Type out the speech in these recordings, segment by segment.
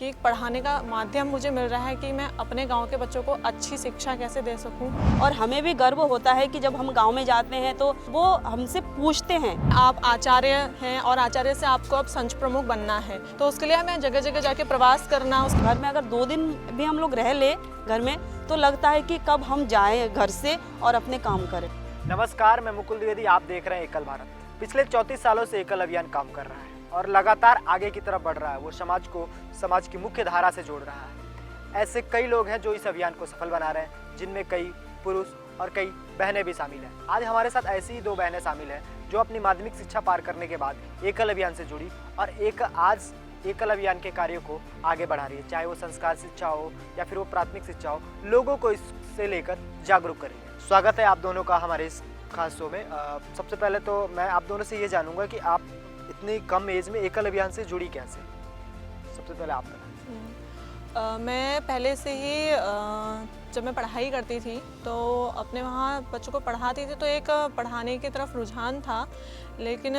कि पढ़ाने का माध्यम मुझे मिल रहा है कि मैं अपने गांव के बच्चों को अच्छी शिक्षा कैसे दे सकूं। और हमें भी गर्व होता है कि जब हम गांव में जाते हैं तो वो हमसे पूछते हैं। आप आचार्य हैं और आचार्य से आपको अब संच प्रमुख बनना है, तो उसके लिए हमें जगह जगह जाके प्रवास करना। उस घर में अगर 2 दिन भी हम लोग रह ले घर में तो लगता है कि कब हम जाएं घर से और अपने काम करें। नमस्कार, मैं मुकुल द्विवेदी, आप देख रहे हैं एकल भारत। पिछले 34 सालों से एकल अभियान काम कर रहा है और लगातार आगे की तरफ बढ़ रहा है। वो समाज को समाज की मुख्य धारा से जोड़ रहा है। ऐसे कई लोग हैं जो इस अभियान को सफल बना रहे हैं, जिनमें कई पुरुष और कई बहनें भी शामिल हैं। आज हमारे साथ ऐसी ही 2 बहनें शामिल हैं जो अपनी माध्यमिक शिक्षा पार करने के बाद एकल अभियान से जुड़ी और आज एकल अभियान के कार्यों को आगे बढ़ा रही है। चाहे वो संस्कार शिक्षा हो या फिर वो प्राथमिक शिक्षा हो, लोगों को इससे लेकर जागरूक कर रही है। स्वागत है आप दोनों का हमारे इस खास शो में। सबसे पहले तो मैं आप दोनों से ये जानूंगा कि आप इतनी कम एज में एकल अभियान से जुड़ी कैसे? सबसे पहले आप बताएं। मैं पहले से ही जब मैं पढ़ाई करती थी तो अपने वहाँ बच्चों को पढ़ाती थी, तो एक पढ़ाने की तरफ रुझान था। लेकिन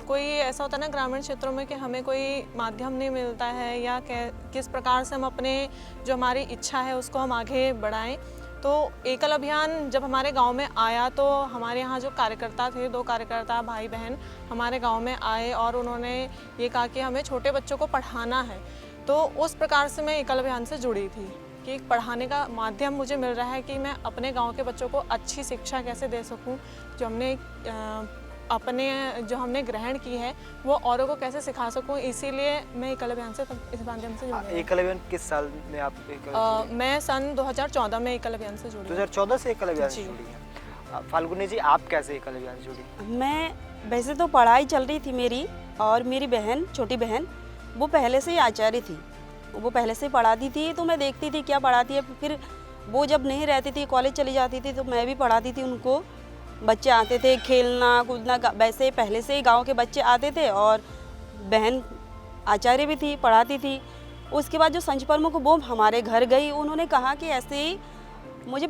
कोई ऐसा होता है ना ग्रामीण क्षेत्रों में कि हमें कोई माध्यम नहीं मिलता है या किस प्रकार से हम अपने जो हमारी इच्छा है उसको हम आगे बढ़ाएं। तो एकल अभियान जब हमारे गांव में आया तो हमारे यहाँ जो कार्यकर्ता थे, 2 कार्यकर्ता भाई बहन हमारे गांव में आए और उन्होंने ये कहा कि हमें छोटे बच्चों को पढ़ाना है। तो उस प्रकार से मैं एकल अभियान से जुड़ी थी कि पढ़ाने का माध्यम मुझे मिल रहा है कि मैं अपने गांव के बच्चों को अच्छी शिक्षा कैसे दे सकूं, जो हमने ग्रहण की है वो औरों को कैसे सिखा सकूं। इसीलिए मैं एकल अभियान से इस माध्यम से जुड़ी। एकल अभियान किस साल में आप मैं सन 2014 में एकल अभियान से जुड़ी। 2014 से एकल अभियान से जुड़ी हैं। फाल्गुनी जी, आप कैसे एकल अभियान से जुड़ी? मैं वैसे तो पढ़ाई चल रही थी मेरी, और मेरी बहन, छोटी बहन, वो पहले से ही आचार्य थी। वो पहले से ही पढ़ाती थी, तो मैं देखती थी क्या पढ़ाती है। फिर वो जब नहीं रहती थी, कॉलेज चली जाती थी, तो मैं भी पढ़ाती थी उनको। बच्चे आते थे खेलना कूदना, वैसे पहले से ही गांव के बच्चे आते थे। और बहन आचार्य भी थी, पढ़ाती थी। उसके बाद जो संच प्रमुख वो हमारे घर गई, उन्होंने कहा कि ऐसे ही मुझे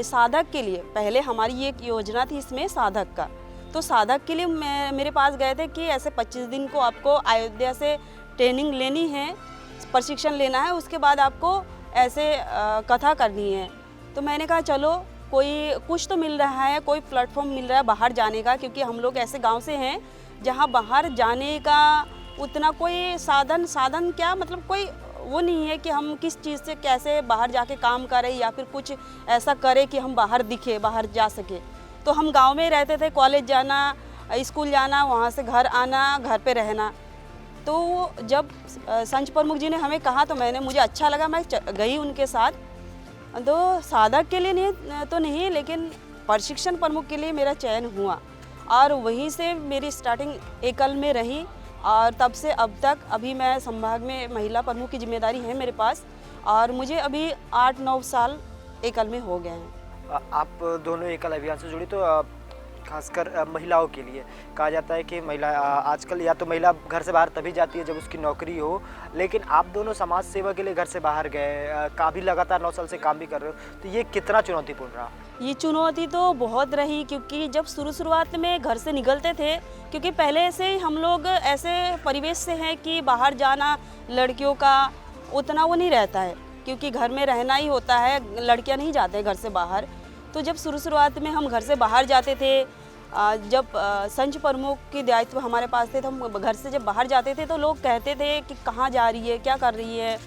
साधक के लिए, पहले हमारी एक योजना थी इसमें साधक का, तो साधक के लिए मेरे पास गए थे कि ऐसे 25 दिन को आपको अयोध्या से ट्रेनिंग लेनी है, प्रशिक्षण लेना है, उसके बाद आपको ऐसे कथा करनी है। तो मैंने कहा चलो, कोई कुछ तो मिल रहा है, कोई प्लेटफॉर्म मिल रहा है बाहर जाने का, क्योंकि हम लोग ऐसे गांव से हैं जहां बाहर जाने का उतना कोई साधन क्या मतलब कोई वो नहीं है कि हम किस चीज़ से कैसे बाहर जाके काम करें या फिर कुछ ऐसा करें कि हम बाहर दिखे, बाहर जा सके। तो हम गांव में ही रहते थे, कॉलेज जाना, स्कूल जाना, वहाँ से घर आना, घर पे रहना। तो जब संच प्रमुख जी ने हमें कहा तो मुझे अच्छा लगा, मैं गई उनके साथ। तो साधक के लिए नहीं, लेकिन प्रशिक्षण प्रमुख के लिए मेरा चयन हुआ और वहीं से मेरी स्टार्टिंग एकल में रही। और तब से अब तक अभी मैं संभाग में महिला प्रमुख की जिम्मेदारी है मेरे पास, और मुझे अभी 8-9 साल एकल में हो गए हैं। आप दोनों एकल अभियान से जुड़ी, तो खासकर महिलाओं के लिए कहा जाता है कि महिला आजकल या तो महिला घर से बाहर तभी जाती है जब उसकी नौकरी हो, लेकिन आप दोनों समाज सेवा के लिए घर से बाहर गए, काफ़ी लगातार 9 साल से काम भी कर रहे हो, तो ये कितना चुनौतीपूर्ण रहा? ये चुनौती तो बहुत रही, क्योंकि जब शुरुआत में घर से निकलते थे, क्योंकि पहले से हम लोग ऐसे परिवेश से हैं कि बाहर जाना लड़कियों का उतना वो नहीं रहता है, क्योंकि घर में रहना ही होता है, लड़कियां नहीं जाते घर से बाहर। तो जब शुरुआत में हम घर से बाहर जाते थे, जब संच प्रमुख के दायित्व हमारे पास थे, तो हम घर से जब बाहर जाते थे तो लोग कहते थे कि कहाँ जा रही है, क्या कर रही है।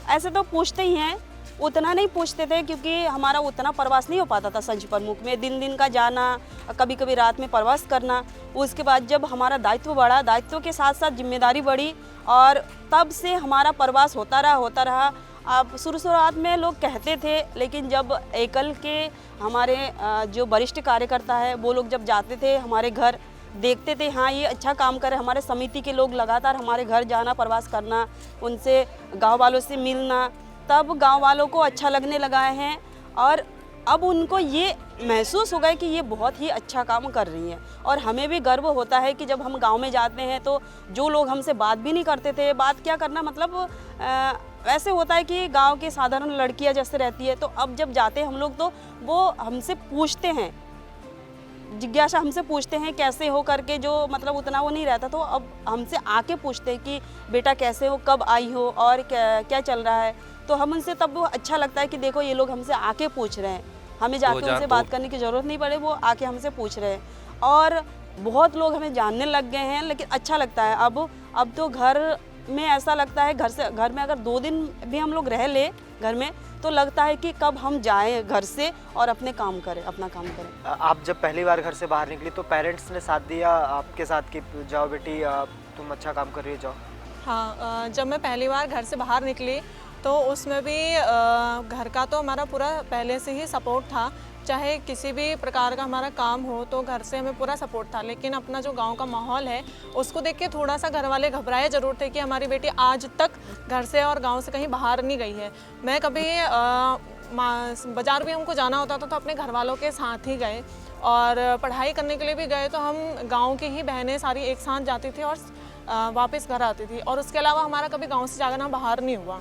ऐसे तो पूछते ही हैं, उतना नहीं पूछते थे, क्योंकि हमारा उतना प्रवास नहीं हो पाता था संच प्रमुख में। दिन का जाना, कभी कभी रात में प्रवास करना। उसके बाद जब हमारा दायित्व बढ़ा, दायित्व के साथ साथ जिम्मेदारी बढ़ी, और तब से हमारा प्रवास होता रहा। अब शुरुआत में लोग कहते थे, लेकिन जब एकल के हमारे जो वरिष्ठ कार्यकर्ता है वो लोग जब जाते थे हमारे घर, देखते थे हाँ ये अच्छा काम करे, हमारे समिति के लोग लगातार हमारे घर जाना, प्रवास करना, उनसे गांव वालों से मिलना, तब गांव वालों को अच्छा लगने लगा है। और अब उनको ये महसूस हो गया कि ये बहुत ही अच्छा काम कर रही हैं। और हमें भी गर्व होता है कि जब हम गांव में जाते हैं तो जो लोग हमसे बात भी नहीं करते थे, बात क्या करना, मतलब ऐसे होता है कि गांव के साधारण लड़कियां जैसे रहती है, तो अब जब जाते हैं हम लोग तो वो हमसे पूछते हैं जिज्ञासा हमसे पूछते हैं कैसे हो करके, जो मतलब उतना वो नहीं रहता, तो अब हमसे आके पूछते हैं कि बेटा कैसे हो, कब आई हो और क्या चल रहा है। तो हम उनसे तब वो अच्छा लगता है कि देखो ये लोग हमसे आके पूछ रहे हैं, हमें जाके उनसे बात करने की ज़रूरत नहीं पड़े, वो आके हमसे पूछ रहे हैं। और बहुत लोग हमें जानने लग गए हैं, लेकिन अच्छा लगता है। अब तो घर में ऐसा लगता है, घर में अगर 2 दिन भी हम लोग रह ले घर में, तो लगता है कि कब हम जाएं घर से और अपना काम करें। आप जब पहली बार घर से बाहर निकली तो पेरेंट्स ने साथ दिया आपके साथ कि जाओ बेटी तुम अच्छा काम कर रही हो, जाओ? हाँ, जब मैं पहली बार घर से बाहर निकली तो उसमें भी घर का तो हमारा पूरा पहले से ही सपोर्ट था। चाहे किसी भी प्रकार का हमारा काम हो तो घर से हमें पूरा सपोर्ट था, लेकिन अपना जो गांव का माहौल है उसको देख के थोड़ा सा घर वाले घबराए ज़रूर थे कि हमारी बेटी आज तक घर से और गांव से कहीं बाहर नहीं गई है। मैं कभी बाज़ार भी हमको जाना होता था तो अपने घर वालों के साथ ही गए, और पढ़ाई करने के लिए भी गए तो हम गाँव की ही बहनें सारी एक साथ जाती थी और वापस घर आती थी, और उसके अलावा हमारा कभी गाँव से जाना बाहर नहीं हुआ।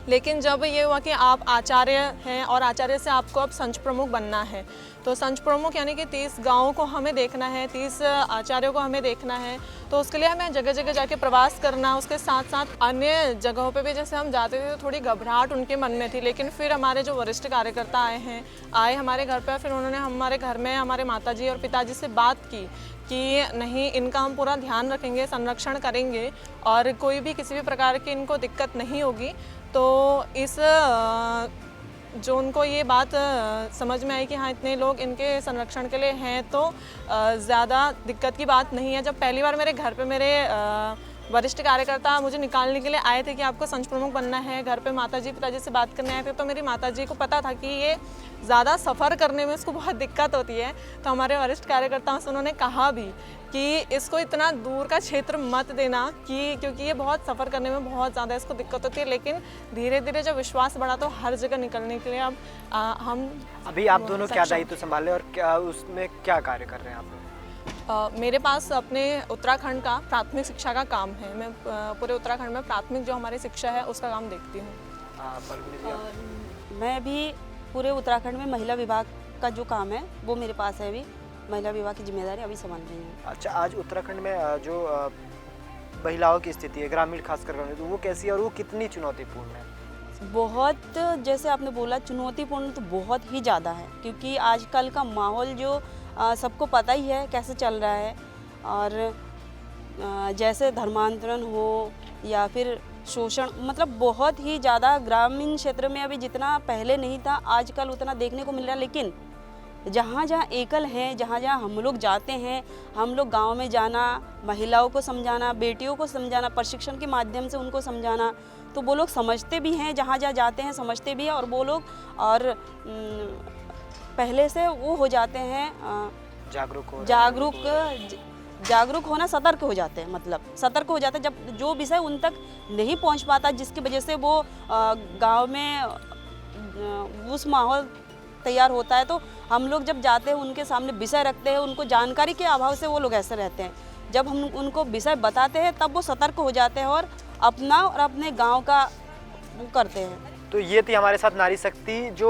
लेकिन जब ये हुआ कि आप आचार्य हैं और आचार्य से आपको अब संच प्रमुख बनना है, तो संच प्रमुख यानी कि 30 गाँवों को हमें देखना है, 30 आचार्यों को हमें देखना है, तो उसके लिए हमें जगह जगह जाके प्रवास करना। उसके साथ साथ अन्य जगहों पे भी जैसे हम जाते थे तो थोड़ी घबराहट उनके मन में थी, लेकिन फिर हमारे जो वरिष्ठ कार्यकर्ता आए हमारे घर पर, फिर उन्होंने हमारे घर में हमारे माताजी और पिताजी से बात की कि नहीं, इनका हम पूरा ध्यान रखेंगे, संरक्षण करेंगे और कोई भी किसी भी प्रकार की इनको दिक्कत नहीं होगी। तो जो उनको ये बात समझ में आई कि हाँ इतने लोग इनके संरक्षण के लिए हैं तो ज़्यादा दिक्कत की बात नहीं है। जब पहली बार मेरे घर पे मेरे वरिष्ठ कार्यकर्ता मुझे निकालने के लिए आए थे कि आपको संच प्रमुख बनना है, घर पे माताजी पिताजी से बात करने आए थे, तो मेरी माताजी को पता था कि ये ज़्यादा सफ़र करने में इसको बहुत दिक्कत होती है, तो हमारे वरिष्ठ कार्यकर्ताओं से उन्होंने कहा भी कि इसको इतना दूर का क्षेत्र मत देना, कि क्योंकि ये बहुत सफ़र करने में बहुत ज़्यादा इसको दिक्कत होती है। लेकिन धीरे धीरे जब विश्वास बढ़ा तो हर जगह निकलने के लिए अब हम अभी आप दोनों क्या दायित्व संभाले और क्या उसमें क्या कार्य कर रहे हैं आप लोग? मेरे पास अपने उत्तराखंड का प्राथमिक शिक्षा का काम है। मैं पूरे उत्तराखंड में प्राथमिक जो हमारी शिक्षा है उसका काम देखती हूँ। मैं भी पूरे उत्तराखंड में महिला विभाग का जो काम है वो मेरे पास है, अभी महिला विभाग की जिम्मेदारी अभी संभाल रही हूँ। अच्छा, आज उत्तराखंड में जो महिलाओं की स्थिति है, ग्रामीण खासकर ग्रामीण, तो वो कैसी है और वो कितनी चुनौतीपूर्ण है? बहुत, जैसे आपने बोला चुनौतीपूर्ण तो बहुत ही ज़्यादा है, क्योंकि आजकल का माहौल जो सबको पता ही है कैसे चल रहा है। और जैसे धर्मांतरण हो या फिर शोषण, मतलब बहुत ही ज़्यादा ग्रामीण क्षेत्र में अभी जितना पहले नहीं था आजकल उतना देखने को मिल रहा है। लेकिन जहाँ जहाँ एकल हैं, जहाँ जहाँ हम लोग जाते हैं, हम लोग गांव में जाना, महिलाओं को समझाना, बेटियों को समझाना, प्रशिक्षण के माध्यम से उनको समझाना, तो वो लोग समझते भी हैं, जहाँ जहाँ जाते हैं समझते भी हैं, और वो लोग और पहले से वो हो जाते हैं जागरूक होना, सतर्क हो जाते हैं, मतलब सतर्क हो जाते हैं। जब जो विषय उन तक नहीं पहुंच पाता, जिसकी वजह से वो गांव में उस माहौल तैयार होता है, तो हम लोग जब जाते हैं उनके सामने विषय रखते हैं, उनको जानकारी के अभाव से वो लोग ऐसे रहते हैं। जब हम उनको विषय बताते हैं तब वो सतर्क हो जाते हैं और अपना और अपने गाँव का वो करते हैं। तो ये थी हमारे साथ नारी शक्ति जो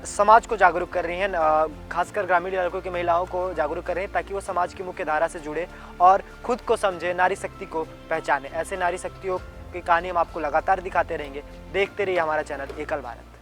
समाज को जागरूक कर रही हैं, खासकर ग्रामीण इलाकों की महिलाओं को जागरूक कर रही हैं ताकि वो समाज की मुख्य धारा से जुड़े और खुद को समझे, नारी शक्ति को पहचाने। ऐसे नारी शक्तियों की कहानी हम आपको लगातार दिखाते रहेंगे। देखते रहिए हमारा चैनल एकल भारत।